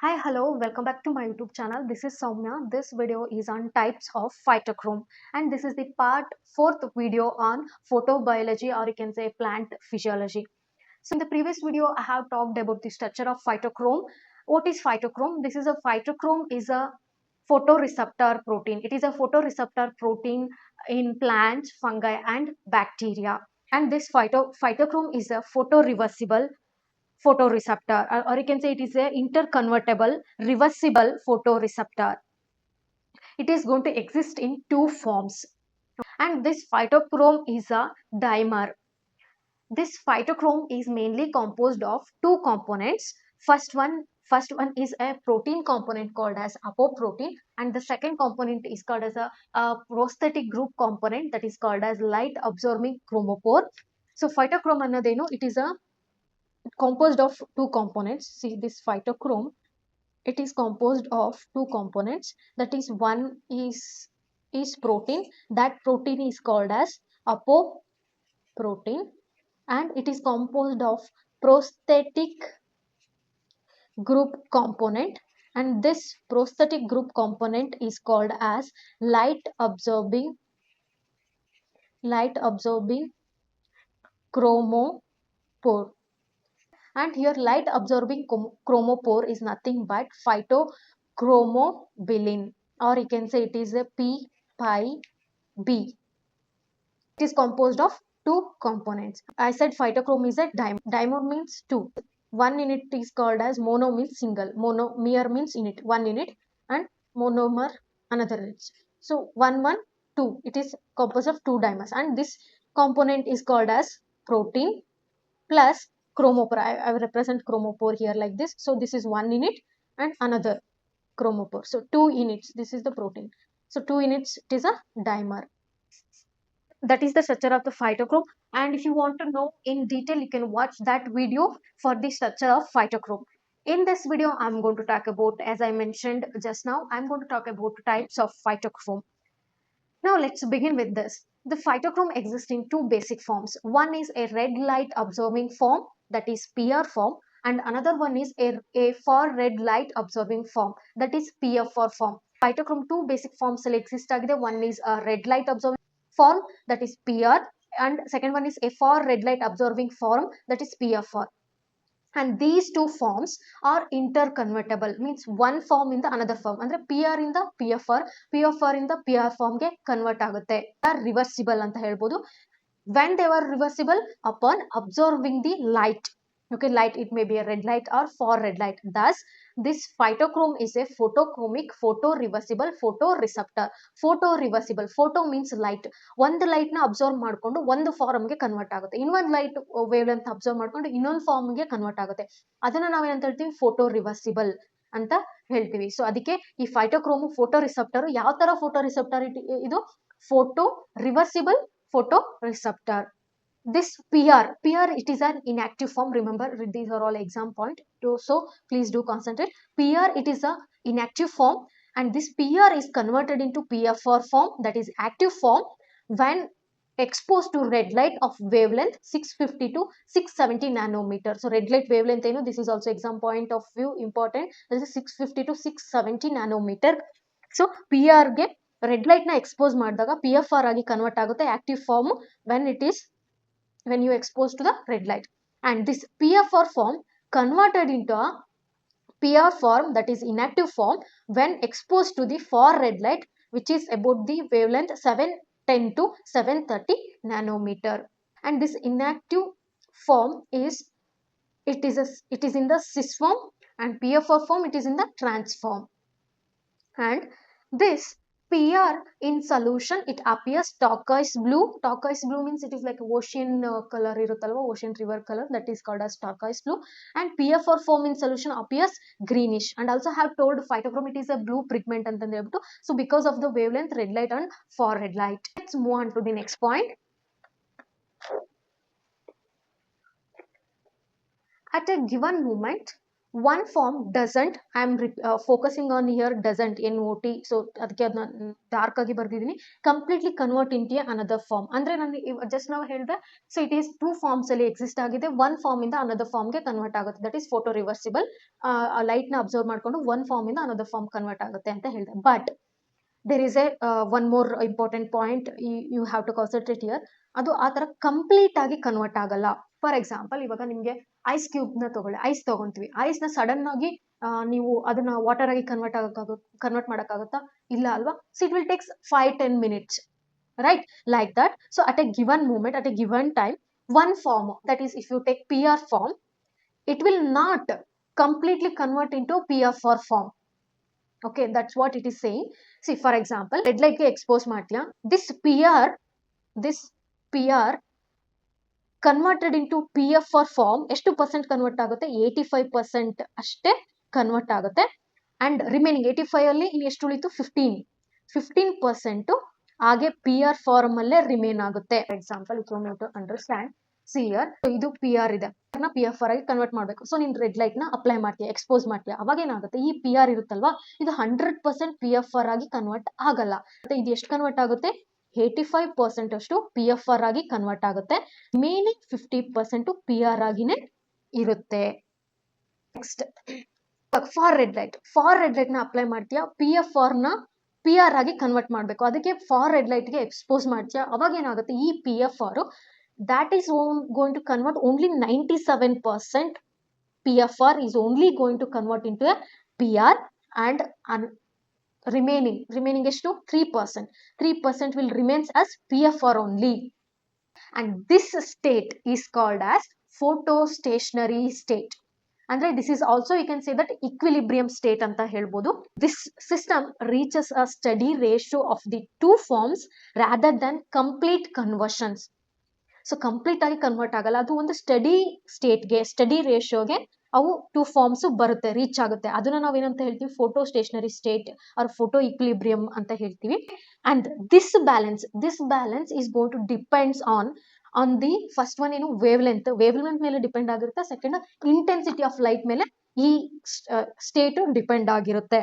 Hi, hello, welcome back to my YouTube channel. This is Soumya. This video is on types of phytochrome, and this is the part fourth video on photobiology, or you can say plant physiology. So in the previous video, I have talked about the structure of phytochrome. What is phytochrome? This is a phytochrome is a photoreceptor protein. It is a photoreceptor protein in plants, fungi, and bacteria. And this phytochrome is a photoreversible photoreceptor, or you can say it is a interconvertible reversible photoreceptor. It is going to exist in two forms, and this phytochrome is a dimer. This phytochrome is mainly composed of two components. First one is a protein component called as apoprotein, and the second component is called as a prosthetic group component that is called as light absorbing chromophore. So phytochrome annadeno, it is a composed of two components. See this phytochrome, it is composed of two components. That is, one is protein. That protein is called as apoprotein, and it is composed of prosthetic group component, and this prosthetic group component is called as light absorbing chromophore. And here light absorbing chromophore is nothing but phytochromobilin, or you can say it is a p pi b. It is composed of two components. I said phytochrome is a dimer. Dimer means two. One unit is called as mono, means single. Monomer means unit, one unit, and monomer another unit. So two. It is composed of two dimers, and this component is called as protein plus chromophore. I will represent chromophore here like this. So this is one unit and another chromophore. So two units. This is the protein. So two units, it is a dimer. That is the structure of the phytochrome. And if you want to know in detail, you can watch that video for the structure of phytochrome. In this video, I'm going to talk about, as I mentioned just now, I'm going to talk about types of phytochrome. Now let's begin with this. The phytochrome exists in two basic forms. One is a red light absorbing form, that is PR form, and another one is a far red light absorbing form, that is PFR form. Phytochrome two basic forms will exist agide. One is a red light absorbing form, that is PR, and second one is a far red light absorbing form, that is PFR. And these two forms are interconvertible, means one form in the another form, andre PR in the PFR in the PR form ge convert agutte. Are reversible anta helbodu. When they were reversible upon absorbing the light. Okay, light, it may be a red light or far red light. Thus this phytochrome is a photochromic photoreversible photoreceptor. Photoreversible, photo means light. ಒಂದು light ನ observe ಮಾಡಿಕೊಂಡು ಒಂದು form ಗೆ convert ಆಗುತ್ತೆ, ಇನ್ನೊಂದು light wave length observe ಮಾಡ್ಕೊಂಡು ಇನ್ನೊಂದು form ಗೆ ಕನ್ವರ್ಟ್ ಆಗುತ್ತೆ. ಅದನ್ನ ನಾವೇನಂತ ಹೇಳ್ತೀವಿ, ಫೋಟೋ ರಿವರ್ಸಿಬಲ್ ಅಂತ ಹೇಳ್ತೀವಿ. ಸೊ ಅದಕ್ಕೆ ಈ ಫೈಟೋಕ್ರೋಮ್ ಫೋಟೋ ರಿಸೆಪ್ಟರ್. ಯಾವ ತರ ಫೋಟೋ ರಿಸೆಪ್ಟರ್ ಇದು? Photo reversible photo receptor. This PR, it is an inactive form. Remember, these are all exam point. So please do concentrate. PR, it is a inactive form, and this PR is converted into PFR form, that is active form, when exposed to red light of wavelength 650 to 670 nanometer. So red light wavelength, this is also exam point of view important. This is 650 to 670 nanometer. So PR ge red light na expose ಮಾಡಿದಾಗ PFR ಆಗಿ convert ಆಗುತ್ತೆ, active form, when you expose to the red light. And this PFR form converted into a PR form, that is inactive form, when exposed to the far red light, which is about the wavelength 710 to 730 nanometer. And this inactive form is in the cis form, and PFR form, it is in the trans form. And this PR in solution, it appears turquoise blue. Turquoise blue means it is like ocean color irutalva, ocean river color, that is called as turquoise blue. And PFR form in solution appears greenish. And also have told phytochrome, it is a blue pigment anta helbiಟ್ಟು. So because of the wavelength red light and far red light. Let's move on to the next point. At a given moment, one form doesn't, I'm focusing on here doesn't, NOT, so ಅದಕ್ಕೆ ಅದನ್ನ dark ಆಗಿ ಬರ್ದಿದ್ದೀನಿ, completely convert into another form. ಅಂದ್ರೆ ನಾನು just ನಾವು ಹೇಳಿದೆ, so it is two forms ಅಲ್ಲಿ exist ಆಗಿದೆ, ಒನ್ ಫಾರ್ಮ್ ಇಂದ ಅನದರ್ ಫಾರ್ಮ್ ಗೆ ಕನ್ವರ್ಟ್ ಆಗುತ್ತೆ, that is photoreversible. Light ನ ಅಬ್ಸರ್ವ್ ಮಾಡ್ಕೊಂಡು ಒನ್ ಫಾರ್ಮ್ ಇಂದ ಅನದರ್ ಫಾರ್ಮ್ ಕನ್ವರ್ಟ್ ಆಗುತ್ತೆ ಅಂತ ಹೇಳಿದೆ. But there is a one more important point you have to concentrate here. ಅದು ಆ ತರ ಕಂಪ್ಲೀಟ್ ಆಗಿ ಕನ್ವರ್ಟ್ ಆಗಲ್ಲ. ಫಾರ್ ಎಕ್ಸಾಂಪಲ್, ಇವಾಗ ನಿಮ್ಗೆ ಐಸ್ ಕ್ಯೂಬ್ ನ ತಗೊಳ್ಳಿ, ಐಸ್ ತಗೊಂತೀವಿ, ಐಸ್ ನ ಸಡನ್ ಆಗಿ ನೀವು ಅದನ್ನ ವಾಟರ್ ಆಗಿ ಕನ್ವರ್ಟ್ ಮಾಡಕ್ಕಾಗುತ್ತಾ? ಇಲ್ಲ ಅಲ್ವಾ? So it will takes 5-10 minutes, right? Like that. So at a given moment, at a given time, one form, that is if you take PR form, it will not completely convert into PR4 form. Okay, that's what it is saying. See, for example, red light ge expose ಮಾಡ್ತೀಯಾ, this PR converted into PF4 form ಎಷ್ಟು percent convert ಆಗುತ್ತೆ? 85% ಅಷ್ಟೇ convert ಆಗುತ್ತೆ. And remaining 85 ಅಲ್ಲಿ ಇನ್ನು ಎಷ್ಟು ಉಳಿತು? 15% ಹಾಗೆ PR ಫಾರ್ಮ್ ಅಲ್ಲೇ ರಿಮೇನ್ ಆಗುತ್ತೆ. For example, it want to understand, see here, ಇದು PR ಇದೆ, PF4 ಆಗಿ ಕನ್ವರ್ಟ್ ಮಾಡಬೇಕು. ಸೊ ನೀನ್ ರೆಡ್ ಲೈಟ್ ನ ಅಪ್ಲೈ ಮಾಡ್ತೀಯ, ಎಕ್ಸ್ಪೋಸ್ ಮಾಡ್ತೀಯ, ಅವಾಗ ಏನಾಗುತ್ತೆ? ಈ PR ಇರುತ್ತಲ್ವಾ, ಇದು 100% PF4 ಆಗಿ ಕನ್ವರ್ಟ್ ಆಗಲ್ಲ. ಮತ್ತೆ ಇದು ಎಷ್ಟು ಕನ್ವರ್ಟ್ ಆಗುತ್ತೆ? 85% ಅಷ್ಟು PF4 ಆಗಿ ಕನ್ವರ್ಟ್ ಆಗುತ್ತೆ, ರಿಮೈನಿಂಗ್ 50% PR ಆಗಿನೇ ಇರುತ್ತೆ. ನೆಕ್ಸ್ಟ್, ಫಾರ್ ರೆಡ್ ಲೈಟ್ ನ ಅಪ್ಲೈ ಮಾಡ್ತೀಯಾ, PF4 ನ PR ಆಗಿ ಕನ್ವರ್ಟ್ ಮಾಡಬೇಕು, ಅದಕ್ಕೆ ಫಾರ್ ರೆಡ್ ಲೈಟ್ ಗೆ ಎಕ್ಸ್ಪೋಸ್ ಮಾಡ್ತೀಯಾ, ಅವಾಗ ಏನಾಗುತ್ತೆ? ಈ PF4 that is going to convert only 97%. PF4 is only going to convert into a PR, and remaining ಎಷ್ಟು? 3% will remains as PF4 only. And this state is called as photostationary state. ಅಂದ್ರೆ this is also, you can say that, equilibrium state ಅಂತ ಹೇಳ್ಬೋದು. This system reaches a steady ratio of the two forms rather than complete conversions. So complete ಆಗಿ convert ಆಗಲ್ಲ, ಅದು ಒಂದು study ರೇಷಿಯೋಗೆ ಅವು two forms ಬರುತ್ತೆ, reach ಆಗುತ್ತೆ. ಅದನ್ನ ನಾವು ಏನಂತ ಹೇಳ್ತೀವಿ? Photo stationary state or photo equilibrium ಅಂತ ಹೇಳ್ತೀವಿ. And this balance is going to depends on the first one ಏನು? ವೇವ್ ಲೆಂತ್ ಮೇಲೆ ಡಿಪೆಂಡ್ ಆಗಿರುತ್ತೆ. ಸೆಕೆಂಡ್, ಇಂಟೆನ್ಸಿಟಿ ಆಫ್ ಲೈಟ್ ಮೇಲೆ ಈ ಸ್ಟೇಟ್ ಡಿಪೆಂಡ್ ಆಗಿರುತ್ತೆ.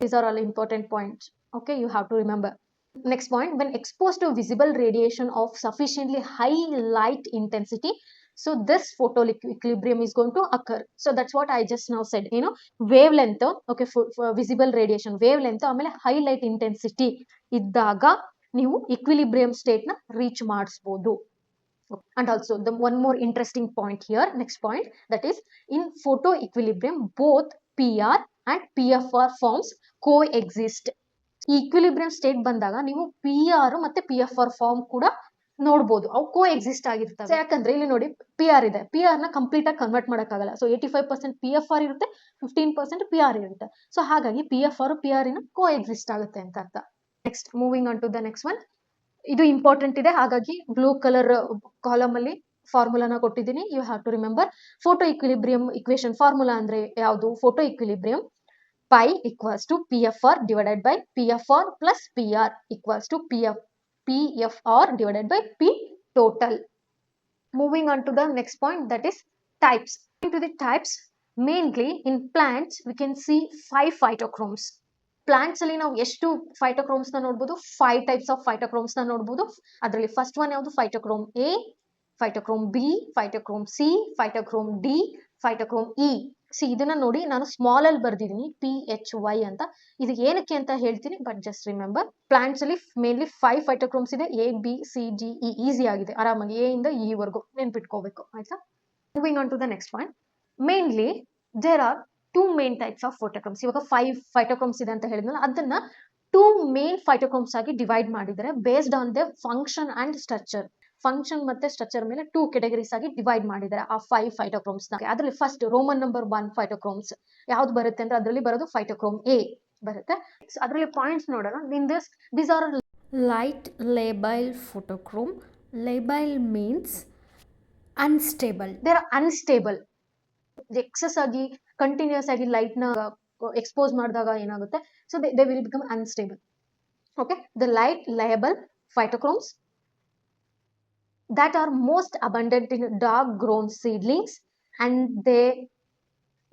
These are all important points. Okay, you have to remember. Next point, when exposed to visible radiation of sufficiently high light intensity, so this photo equilibrium is going to occur. So that's what I just now said, wavelength, okay, for visible radiation wavelength ಆಮೇಲೆ high light intensity ಇದ್ದಾಗ ನೀವು equilibrium state ನ reach ಮಾಡಿಸಬಹುದು. And also the one more interesting point here, next point, that is in photo equilibrium both PR and PFR forms coexist. Equilibrium state ಬಂದಾಗ ನೀವು PR ಮತ್ತೆ PFR form ಕೂಡ ನೋಡಬಹುದು, ಅವು ಕೋ ಎಕ್ಸಿಸ್ಟ್ ಆಗಿರ್ತವೆ. ಯಾಕಂದ್ರೆ ಇಲ್ಲಿ ನೋಡಿ, PR ಇದೆ, PR ನ ಕಂಪ್ಲೀಟ್ ಆಗಿ ಕನ್ವರ್ಟ್ ಮಾಡಕ್ಕಾಗಲ್ಲ. ಸೊ 85% PFR ಇರುತ್ತೆ, 15% PR ಇರುತ್ತೆ. ಸೊ ಹಾಗಾಗಿ PFR PR ಕೋ ಎಕ್ಸಿಸ್ಟ್ ಆಗುತ್ತೆ ಅಂತ ಅರ್ಥ. Next, moving on to the next one. ಇದು ಇಂಪಾರ್ಟೆಂಟ್ ಇದೆ, ಹಾಗಾಗಿ ಬ್ಲೂ ಕಲರ್ ಕಾಲಮ್ ಅಲ್ಲಿ ಫಾರ್ಮುಲಾನ ಕೊಟ್ಟಿದ್ದೀನಿ, you have to remember. Photo equilibrium equation formula ಅಂದ್ರೆ ಯಾವುದು? Photo equilibrium pi equals to PFR divided by PFR plus PR equals to PFR divided by P total. Moving on to the next point, that is types. Into the types, mainly in plants we can see 5 phytochromes. Plants ಅಲ್ಲಿ ನಾವು ಎಷ್ಟು phytochromes ನ ನೋಡಬಹುದು? 5 types of phytochromes ನ ನೋಡಬಹುದು. ಅದರಲ್ಲಿ first one ಯಾವುದು? phytochrome A, phytochrome B, phytochrome C, phytochrome D, phytochrome E. C ಇದನ್ನ ನೋಡಿ, ನಾನು ಸ್ಮಾಲ್ ಅಲ್ಲಿ ಬರ್ದಿದ್ದೀನಿ PHY ಅಂತ. ಇದು ಏನಕ್ಕೆ ಅಂತ ಹೇಳ್ತೀನಿ, ಬಟ್ ಜಸ್ಟ್ ರಿಮೆಂಬರ್, ಪ್ಲಾಂಟ್ಸ್ ಅಲ್ಲಿ ಮೇನ್ಲಿ 5 ಫೈಟೋಕ್ರೋಮ್ಸ್ ಇದೆ, ABCDE, ಈಸಿ ಆಗಿದೆ, ಆರಾಮಾಗಿ A ಇಂದ E ವರೆಗೂ ನೆನ್ಪಿಟ್ಕೋಬೇಕು, ಆಯ್ತಾ? Moving on to the next point. Mainly there are 2 main types of phytochromes. ಇವಾಗ 5 ಫೈಟೋಕ್ರೋಮ್ಸ್ ಇದೆ ಅಂತ ಹೇಳಿದ್ನಲ್ಲ, ಅದನ್ನ 2 ಮೇನ್ ಫೈಟೋಕ್ರೋಮ್ಸ್ ಆಗಿ ಡಿವೈಡ್ ಮಾಡಿದ್ದಾರೆ based on the function and structure. Function ಮತ್ತೆ ಸ್ಟ್ರಕ್ಚರ್ ಮೇಲೆ 2 ಕೆಟಗರೀಸ್ ಆಗಿ ಡಿವೈಡ್ ಮಾಡಿದ್ದಾರೆ ಆ 5 ಫೈಟೋಕ್ರೋಮ್ಸ್ ನ. ಅದರಲ್ಲಿ ಫಸ್ಟ್ ರೋಮನ್ ನಂಬರ್ 1 ಫೈಟೋಕ್ರೋಮ್ಸ್ ಯಾವ್ದು ಬರುತ್ತೆ ಅಂದ್ರೆ ಅದರಲ್ಲಿ ಬರೋದು ಫೈಟೋಕ್ರೋಮ್ A ಬರುತ್ತೆ. ಸೊ ಅದರಲ್ಲಿ ಪಾಯಿಂಟ್ಸ್ ನೋಡೋಣ. these are light labile photochrome. Labile means unstable. they are unstable. Excess ಆಗಿ ಕಂಟಿನ್ಯೂಸ್ ಆಗಿ ಲೈಟ್ ನ ಎಕ್ಸ್ಪೋಸ್ ಮಾಡಿದಾಗ ಏನಾಗುತ್ತೆ? So they will become unstable. Okay, the light labile phytochromes that are most abundant in dark grown seedlings, and they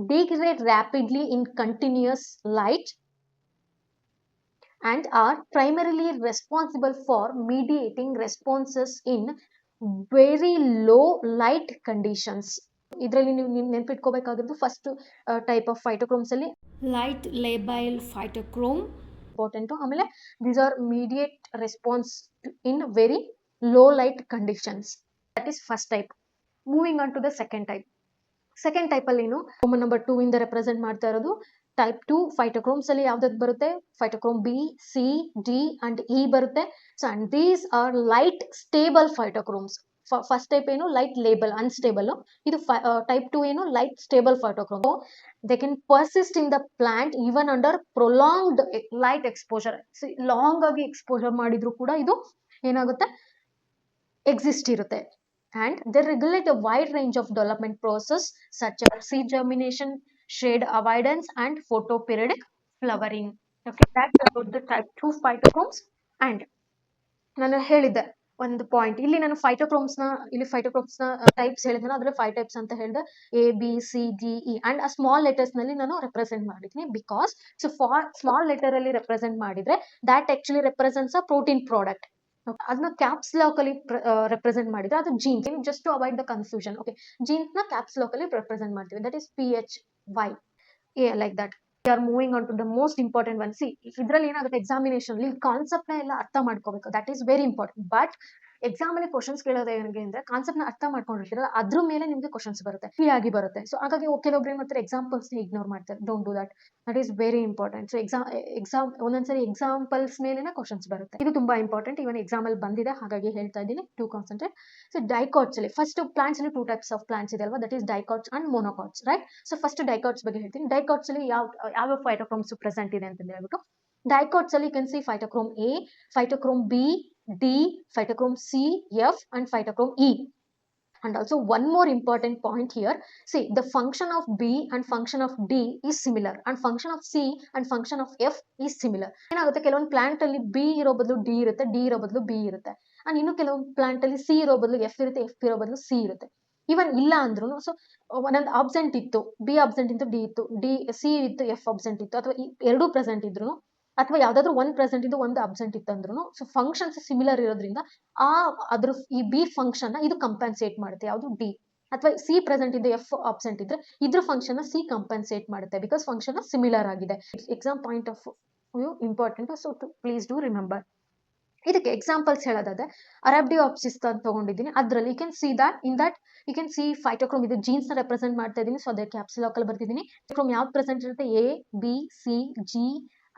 degrade rapidly in continuous light and are primarily responsible for mediating responses in very low light conditions. ಇದರಲ್ಲಿ ನೀವು ನೆನ್ಪಿಟ್ಕೋಬೇಕಾಗಿರೋದು first type of phytochromes ಅಲ್ಲಿ light labile phytochrome. Important. ಆಮೇಲೆ these are mediate response in very low light conditions. That is first type. Moving on to the second type. Second type ಅಲ್ಲಿ ಏನು Roman number 2 ಇಂದ represent ಮಾಡ್ತಾ ಇರೋದು type 2 ಫೈಟೋಕ್ರೋಮ್ಸ್ ಅಲ್ಲಿ ಯಾವ್ದು ಬರುತ್ತೆ? Phytochrome B, C, D and E ಬರುತ್ತೆ. So and these are light stable phytochromes. First type ಏನು ಲೈಟ್ ಲೇಬಲ್ ಅನ್ಸ್ಟೇಬಲ್, ಇದು ಟೈಪ್ 2 ಏನು light stable phytochrome. They can persist in the plant even under prolonged light exposure. Long ಆಗಿ exposure ಮಾಡಿದ್ರು ಕೂಡ ಇದು ಏನಾಗುತ್ತೆ, exist ಇರುತ್ತೆ. And they regulate a wide range of development process such as seed germination, shade avoidance and photoperiodic flowering. Okay, that's about the type 2 phytochromes. And ನಾನು ಹೇಳಿದ್ದೆ ಒಂದು point, ಇಲ್ಲಿ ನಾನು ಫೈಟೋಕ್ರೋಮ್ಸ್ ನ ಟೈಪ್ಸ್ ಹೇಳಿದ್ರೆ ಅದ್ರ 5 ಟೈಪ್ಸ್ ಅಂತ ಹೇಳಿದೆ. A B C D E and ಆ ಸ್ಮಾಲ್ ಲೆಟರ್ಸ್ ನಲ್ಲಿ ನಾನು ರೆಪ್ರೆಸೆಂಟ್ ಮಾಡಿದ್ದೀನಿ. ಬಿಕಾಸ್ ಸೊ ಸ್ಮಾಲ್ ಲೆಟರ್ ಅಲ್ಲಿ ರೆಪ್ರೆಸೆಂಟ್ ಮಾಡಿದ್ರೆ that actually represents a protein product. ಅದನ್ನ ಕ್ಯಾಪ್ಸ್ ಲಾಕ್ ಅಲ್ಲಿ ರೆಪ್ರೆಸೆಂಟ್ ಮಾಡಿದ್ರೆ ಅದು genes. Just to avoid the confusion, okay, genes ನ ಕ್ಯಾಪ್ಸ್ ಲಾಕ್ ಅಲ್ಲಿ ರೆಪ್ರೆಸೆಂಟ್ ಮಾಡ್ತೀವಿ. That is PHY, like that. We are moving on to the most important one. See ಇದ್ರಲ್ಲಿ ಏನಾಗುತ್ತೆ, examination ಅಲ್ಲಿ ಕಾನ್ಸೆಪ್ಟ್ ನ ಎಲ್ಲ ಅರ್ಥ ಮಾಡ್ಕೋಬೇಕು. That is very important. But exam ಅಲ್ಲಿ ಕ್ವಶನ್ಸ್ ಕೇಳೋದು ಏನಿಗೆ ಅಂದ್ರೆ ಕಾನ್ಸೆಪ್ಟ್ ನ ಅರ್ಥ ಮಾಡ್ಕೊಂಡಿರ್ತೀರ, ಅದ್ರ ಮೇಲೆ ನಿಮ್ಗೆ ಕ್ವಶನ್ಸ್ ಬರುತ್ತೆ, ಫ್ರೀ ಆಗಿ ಬರುತ್ತೆ. ಸೊ ಹಾಗಾಗಿ ಕೆಲವೊಬ್ರು ಏನ್ ಮಾಡ್ತಾರೆ, ಎಕ್ಸಾಂಪಲ್ಸ್ ಇಗ್ನೋರ್ ಮಾಡ್ತಾರೆ. Don't do that. That is very important. So exam ಒಂದೊಂದ್ಸರಿ ಎಕ್ಸಾಂಪಲ್ಸ್ ಮೇಲೆ ಕ್ವಶನ್ಸ್ ಬರುತ್ತೆ. ಇದು ತುಂಬಾ ಇಂಪಾರ್ಟೆಂಟ್. ಇವನ್ ಎಕ್ಸಾಮ್ ಅಲ್ಲಿ ಬಂದಿದೆ, ಹಾಗಾಗಿ ಹೇಳ್ತಾ ಇದ್ದೀನಿ, ಟು ಕಾನ್ಸಂಟ್ರೇಟ್. ಸೊ ಡೈಕಾಟ್ಸ್ ಅಲ್ಲಿ ಫಸ್ಟ್ ಪ್ಲಾಂಟ್ಸ್ ಅಲ್ಲಿ 2 ಟೈಪ್ಸ್ ಆಫ್ ಪ್ಲಾಂಟ್ಸ್ ಇದೆ ಅಲ್ವಾ, that is dicots and ಮೊನೋಕಾಟ್ಸ್, right? So first dicots ಬಗ್ಗೆ ಹೇಳ್ತೀನಿ. ಡೈಕಾಟ್ಸ್ ಅಲ್ಲಿ ಯಾವ ಫೈಟೋಕ್ರೋಮ್ಸ್ ಪ್ರೆಸೆಂಟ್ ಇದೆ ಅಂತ ಹೇಳ್ಬಿಟ್ಟು, ಡೈಕಾಟ್ಸ್ ಅಲ್ಲಿ you can see phytochrome A, phytochrome B, D, phytochrome C, F and phytochrome E. And also one more important point here. See, the function of B and function of D is similar and function of C and function of F is similar. ಏನಾಗುತ್ತೆ, ಕೆಲವೊಂದು plant ಅಲ್ಲಿ B ಇರೋ ಬದಲು D ಇರುತ್ತೆ, D ಇರೋ ಬದಲು B ಇರುತ್ತೆ. And ಇನ್ನು ಕೆಲವೊಂದು ಪ್ಲಾಂಟ್ ಅಲ್ಲಿ C ಇರೋ ಬದಲು F ಇರುತ್ತೆ, F ಇರೋ ಬದಲು C ಇರುತ್ತೆ. ಇವನ್ ಇಲ್ಲ ಅಂದ್ರೂ ಸೊ ಒಂದೊಂದು ಆಬ್ಸೆಂಟ್ ಇತ್ತು, B ಆಬ್ಸೆಂಟ್ ಇತ್ತು, D ಇತ್ತು, C ಇತ್ತು, F ಆಬ್ಸೆಂಟ್ ಇತ್ತು, ಅಥವಾ ಎರಡೂ ಪ್ರೆಸೆಂಟ್ ಇದ್ರು, ಅಥವಾ ಯಾವ್ದಾದ್ರು ಒಂದು ಪ್ರೆಸೆಂಟ್ ಇದ್ದು ಒಂದು ಅಬ್ಸೆಂಟ್ ಇತ್ತು ಅಂದ್ರೂ ಸೊ ಫಂಕ್ಷನ್ಸ್ ಸಿಮಿಲರ್ ಇರೋದ್ರಿಂದ ಅದ್ರ ಈ ಬಿ ಫಂಕ್ಷನ್ ಇದು ಕಂಪನ್ಸೇಟ್ ಮಾಡುತ್ತೆ, ಯಾವುದು ಡಿ. ಅಥವಾ ಸಿ ಪ್ರೆಸೆಂಟ್ ಇದ್ದು ಎಫ್ ಅಬ್ಸೆಂಟ್ ಇದ್ರೆ ಇದ್ರ ಫಂಕ್ಷನ್ ಸಿ ಕಂಪನ್ಸೇಟ್ ಮಾಡುತ್ತೆ, ಬಿಕಾಸ್ ಫಂಕ್ಷನ್ ಸಿಮಿಲರ್ ಆಗಿದೆ. Exam point of view important. So please do remember. ಇದಕ್ಕೆ ಎಕ್ಸಾಂಪಲ್ಸ್ ಹೇಳೋದಾದ್ರೆ ಅರಾಬ್ಡಿಯಾಪ್ಸಿಸ್ ಅಂತ ತಗೊಂಡಿದ್ದೀನಿ. ಅದರಲ್ಲಿ you can see that in that you can see phytochrome, ಇದು ಜೀನ್ಸ್ ನ ರೆಪ್ರೆಸೆಂಟ್ ಮಾಡ್ತಾ ಇದ್ದೀನಿ. ಸೊ ಅದಕ್ಕೆ ಕ್ಯಾಪ್ಸ್ ಲಾಕ್ ಅಲ್ಲಿ ಬರ್ತಿದ್ದೀನಿ. ಫೈಟೋಕ್ರೋಮ್ ಯಾವ್ದು ಪ್ರೆಸೆಂಟ್ ಇರುತ್ತೆ, A B C G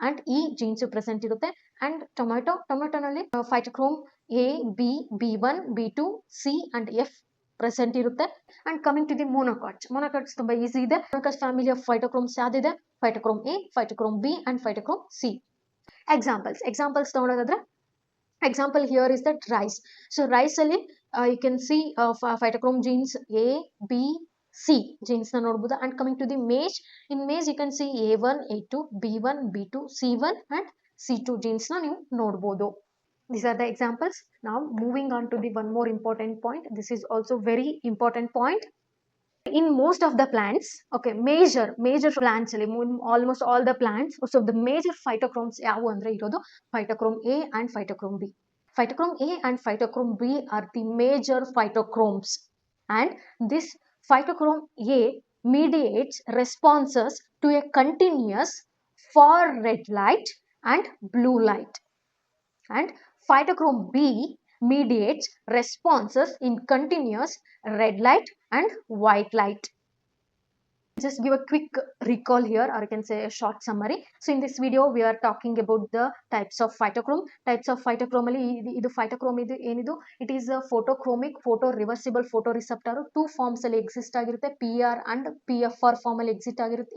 and E genes present ಇರುತ್ತೆ. ಅಂಡ್ ಟೊಮೆಟೊನಲ್ಲಿ phytochrome A B B one B two C and F present ಇರುತ್ತೆ. And coming to the monocots ತುಂಬಾ ಈಸಿ ಇದೆ. ಮೊನೋಕಾಟ್ಸ್ ಫ್ಯಾಮಿಲಿ ಆಫ್ ಫೈಟೋಕ್ರೋಮ್ಸ್ ಯಾವ್ದಿದೆ, phytochrome A, phytochrome B and phytochrome C. Examples ತಗೊಳ್ಳೋದಾದ್ರೆ, example here is that rice. So rice ಅಲ್ಲಿ you can see phytochrome genes A, B, C genes na ನೋಡಬಹುದು. And coming to the maize, in maize you can see A1, A2, B1, B2, C1 and C2 genes na ನೀವು ನೋಡಬಹುದು. These are the examples. Now moving on to the one more important point. This is also very important point. In most of the plants, okay, major plants ಅಲ್ಲಿ almost all the plants, so the major phytochromes ಯಾವು ಅಂದ್ರೆ ಇರೋದು phytochrome A and phytochrome B. Phytochrome A and phytochrome B are the major phytochromes, and this phytochrome A mediates responses to a continuous far red light and blue light, and phytochrome B mediates responses in continuous red light and white light. Just give a quick recall here, or I can say a short summary. So in this video we are talking about the types of phytochrome. Types of phytochrome ಅಲ್ಲಿ ಇದು phytochrome ಇದು ಏನಿದು, it is a photochromic photo reversible photoreceptor. 2 forms ಅಲ್ಲಿ exist ಆಗಿರುತ್ತೆ, PR and PFR form ಅಲ್ಲಿ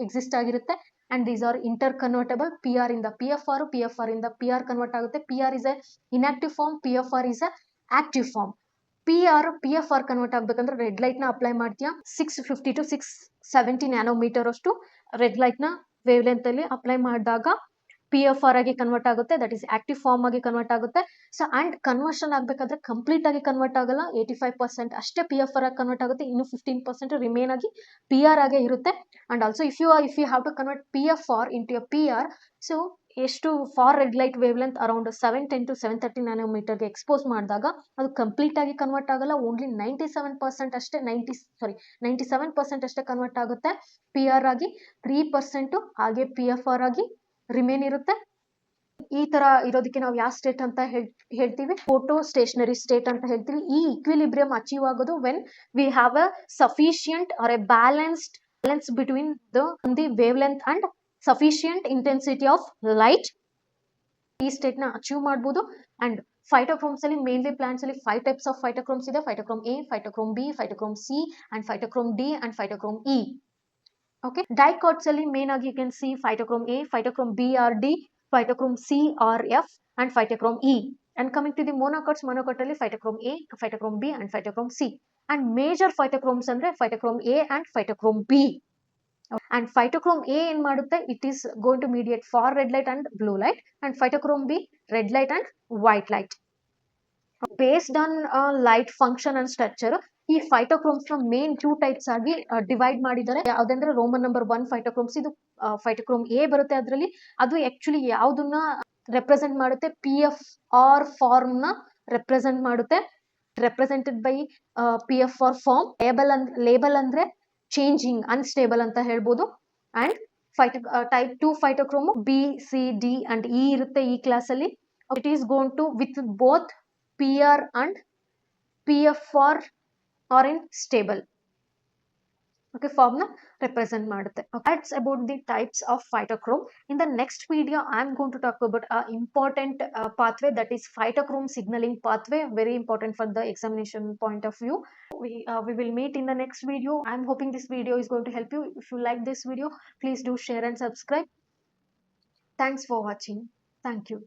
exist ಆಗಿರುತ್ತೆ. and these are interconvertible. PR ಇಂದ PFR, PFR ಇಂದ PR ಕನ್ವರ್ಟ್ ಆಗುತ್ತೆ. PR is a inactive form, PFR is a active form. PFR convert ಆಗ್ಬೇಕಂದ್ರೆ red light ನ apply ಮಾಡ್ತೀಯಾ, 650 to 670 ನ್ಯಾನೋಮೀಟರ್ ಅಷ್ಟು red light ನ ವೇವ್ ಲೆಂತ್ ಅಲ್ಲಿ ಅಪ್ಲೈ ಮಾಡಿದಾಗ PFR ಆಗಿ ಕನ್ವರ್ಟ್ ಆಗುತ್ತೆ, ದಟ್ ಈಸ್ ಆಕ್ಟಿವ್ ಫಾರ್ಮ್ ಆಗಿ ಕನ್ವರ್ಟ್ ಆಗುತ್ತೆ. ಸೊ ಅಂಡ್ ಕನ್ವರ್ಷನ್ ಆಗಬೇಕಾದ್ರೆ ಕಂಪ್ಲೀಟ್ ಆಗಿ ಕನ್ವರ್ಟ್ ಆಗಲ್ಲ, 85% ಅಷ್ಟೇ PFR ಆಗಿ ಕನ್ವರ್ಟ್ ಆಗುತ್ತೆ, ಇನ್ನು 15% ರಿಮೇನ್ ಆಗಿ PR ಆಗೇ ಇರುತ್ತೆ. And also if you have to convert PFR into PR, so ಎಷ್ಟು far red light wavelength around 710 to 730 ನ್ಯಾನೋಮೀಟರ್ಗೆ ಎಕ್ಸ್ಪೋಸ್ ಮಾಡಿದಾಗ ಅದು ಕಂಪ್ಲೀಟ್ ಆಗಿ ಕನ್ವರ್ಟ್ ಆಗಲ್ಲ, ಓನ್ಲಿ 97% ಅಷ್ಟೇ 97% ಅಷ್ಟೇ ಕನ್ವರ್ಟ್ ಆಗುತ್ತೆ PR ಆಗಿ, 3% ಹಾಗೆ PFR ಆಗಿ ರಿಮೇನ್ ಇರುತ್ತೆ. ಈ ತರ ಇರೋದಕ್ಕೆ ನಾವು ಯಾವ ಸ್ಟೇಟ್ ಅಂತ ಹೇಳ್ತೀವಿ, ಫೋಟೋ ಸ್ಟೇಷನರಿ ಸ್ಟೇಟ್ ಅಂತ ಹೇಳ್ತೀವಿ. ಈ ಇಕ್ವಿಲಿಬ್ರಿಯಂ ಅಚೀವ್ ಆಗೋದು when we have a sufficient or a balance between the wavelength and sufficient intensity of light. ಈ ಸ್ಟೇಟ್ ನ ಅಚೀವ್ ಮಾಡಬಹುದು. ಅಂಡ್ ಫೈಟೋಕ್ರೋಮ್ಸ್ ಅಲ್ಲಿ ಮೇನ್ಲಿ ಪ್ಲಾಂಟ್ಸ್ ಅಲ್ಲಿ 5 ಟೈಪ್ಸ್ ಆಫ್ ಫೈಟೋಕ್ರೋಮ್ಸ್ ಇದೆ, phytochrome A, phytochrome B, phytochrome C and phytochrome D and phytochrome E. Okay, dicots ಅಲ್ಲಿ main ಆಗಿ you can see phytochrome A, phytochrome B or D, phytochrome C or F and phytochrome E. And coming to the monocots ಅಲ್ಲಿ phytochrome A, phytochrome B and phytochrome C. And major phytochromes ಅಂದ್ರೆ phytochrome A and phytochrome B. And phytochrome A ಏನ್ ಮಾಡುತ್ತೆ, it is going to mediate far red light and blue light, and phytochrome B red light and white light. Based on light function and structure ಈ phytochromes ನ main 2 types ಆಗಿ divide ಮಾಡಿದ್ದಾರೆ. ಯಾವ್ದಂದ್ರೆ Roman number 1 ಫೈಟೋಕ್ರೋಮ್ಸ್, ಇದು ಫೈಟೋಕ್ರೋಮ್ A ಬರುತ್ತೆ ಅದರಲ್ಲಿ. ಅದು actually ಯಾವ್ದನ್ನ represent ಮಾಡುತ್ತೆ, PFR ಫಾರ್ಮ್ ನ ರೆಪ್ರೆಸೆಂಟ್ ಮಾಡುತ್ತೆ, represented by PFR form. Labile ಅಂದ್ರೆ ಚೇಂಜಿಂಗ್, ಅನ್ಸ್ಟೇಬಲ್ ಅಂತ ಹೇಳ್ಬೋದು. And type 2 phytochrome B, C, D and E ಇರುತ್ತೆ ಈ ಕ್ಲಾಸ್ ಅಲ್ಲಿ. It is gone to with both PR and PFR or in stable form na represent ಮಾಡುತ್ತೆ. That's about the types of phytochrome. In the next video I am going to talk about a important pathway, that is phytochrome signaling pathway, very important for the examination point of view. We will meet in the next video. I am hoping this video is going to help you. If you like this video, please do share and subscribe. Thanks for watching. Thank you.